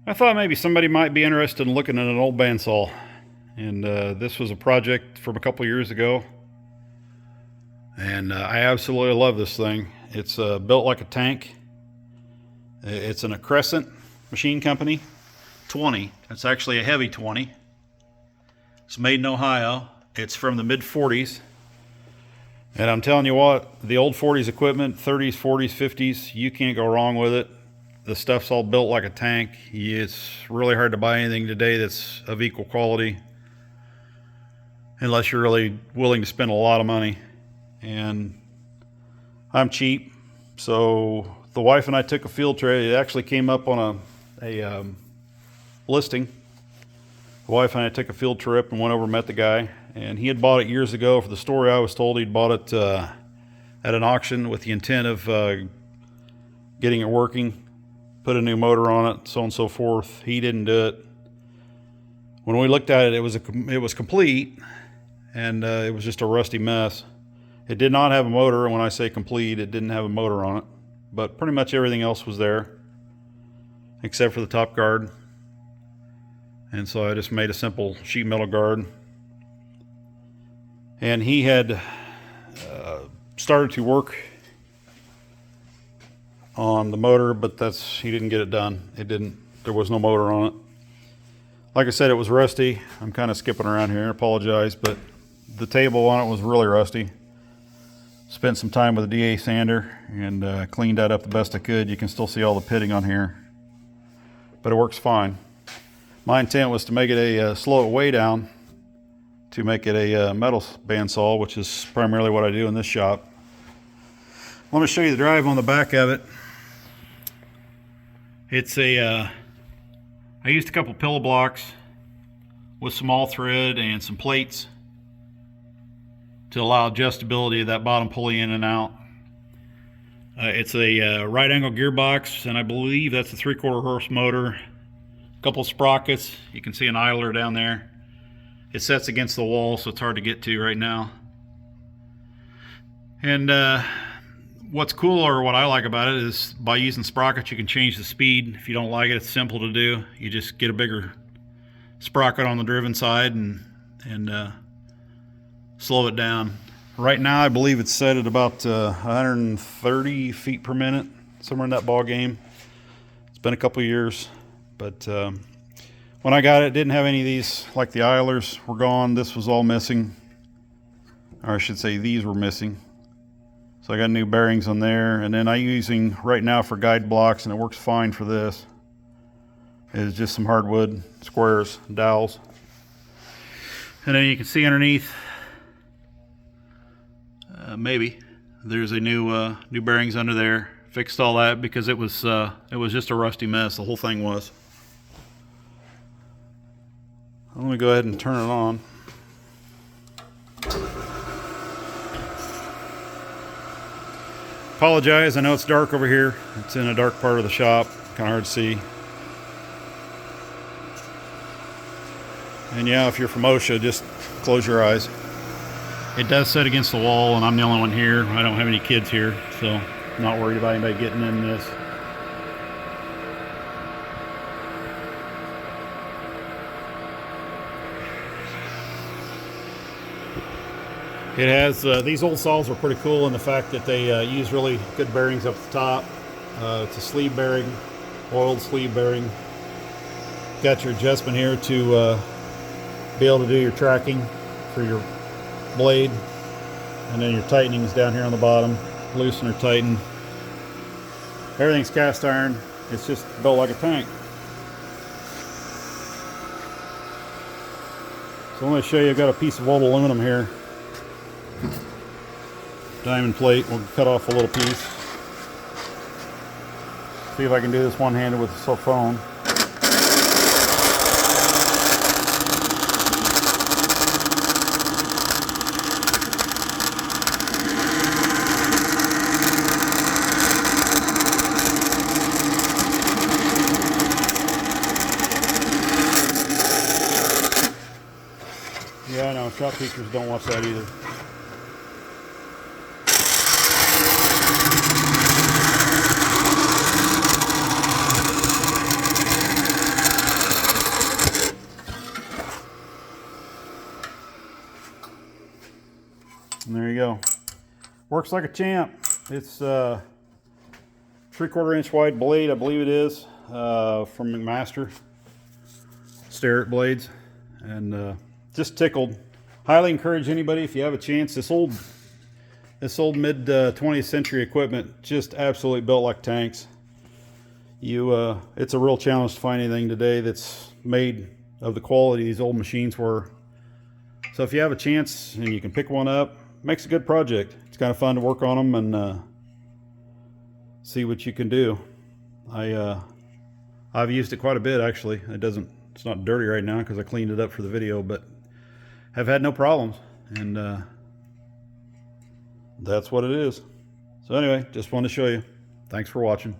I thought maybe somebody might be interested in looking at an old bandsaw, and this was a project from a couple years ago, and I absolutely love this thing. It's built like a tank. It's in a Crescent machine company, 20. It's actually a heavy 20. It's made in Ohio. It's from the mid-40s. And I'm telling you what, the old 40s equipment, 30s, 40s, 50s, you can't go wrong with it. The stuff's all built like a tank. It's really hard to buy anything today that's of equal quality, unless you're really willing to spend a lot of money. And I'm cheap, so the wife and I took a field trip. It actually came up on a listing. The wife and I took a field trip and went over and met the guy, and he had bought it years ago. For the story I was told, he'd bought it at an auction with the intent of getting it working, put a new motor on it, so on and so forth. He didn't do it. When we looked at it, it was complete, and it was just a rusty mess. It did not have a motor, and when I say complete, it didn't have a motor on it, but pretty much everything else was there except for the top guard. And so I just made a simple sheet metal guard, and he had started to work on the motor, but he didn't get it done. There was no motor on it. Like I said, it was rusty. I'm kind of skipping around here, I apologize, but the table on it was really rusty. Spent some time with a DA sander and cleaned that up the best I could. You can still see all the pitting on here, but it works fine. My intent was to make it slow it way down to make it a metal bandsaw, which is primarily what I do in this shop. Let me show you the drive on the back of it. It's I used a couple pillow blocks with some all thread and some plates to allow adjustability of that bottom pulley in and out. It's a right angle gearbox, and I believe that's a 3/4 horse motor. A couple sprockets. You can see an idler down there. It sets against the wall, so it's hard to get to right now. And what's cool, or what I like about it, is by using sprockets you can change the speed. If you don't like it, it's simple to do. You just get a bigger sprocket on the driven side and slow it down. Right now I believe it's set at about 130 feet per minute, somewhere in that ball game. It's been a couple years, but when I got it, it didn't have any of these, like the idlers were gone. This was all missing, or I should say these were missing. So I got new bearings on there, and then I'm using right now for guide blocks, and it works fine for this, is just some hardwood squares, dowels. And then you can see underneath, maybe there's a new bearings under there. Fixed all that because it was just a rusty mess. The whole thing was. Let me go ahead and turn it on. Apologize, I know it's dark over here. It's in a dark part of the shop, kind of hard to see. And yeah, if you're from OSHA, just close your eyes. It does set against the wall, and I'm the only one here. I don't have any kids here, so I'm not worried about anybody getting in this. It has, these old saws are pretty cool in the fact that they use really good bearings up the top. It's a sleeve bearing, oiled sleeve bearing. Got your adjustment here to be able to do your tracking for your blade, and then your tightening is down here on the bottom. Loosen or tighten. Everything's cast iron. It's just built like a tank. So let me show you. I've got a piece of old aluminum here. Diamond plate. We'll cut off a little piece. See if I can do this one-handed with a phone. Yeah, I know. Shop teachers don't watch that either. Works like a champ. It's 3/4 inch wide blade, I believe it is, from McMaster. Starrett blades, and just tickled. Highly encourage anybody, if you have a chance. This old mid 20th century equipment, just absolutely built like tanks. It's a real challenge to find anything today that's made of the quality these old machines were. So if you have a chance and you can pick one up, makes a good project. It's kind of fun to work on them and see what you can do. I've used it quite a bit, actually. It's not dirty right now because I cleaned it up for the video, but have had no problems, and that's what it is. So anyway, just wanted to show you. Thanks for watching.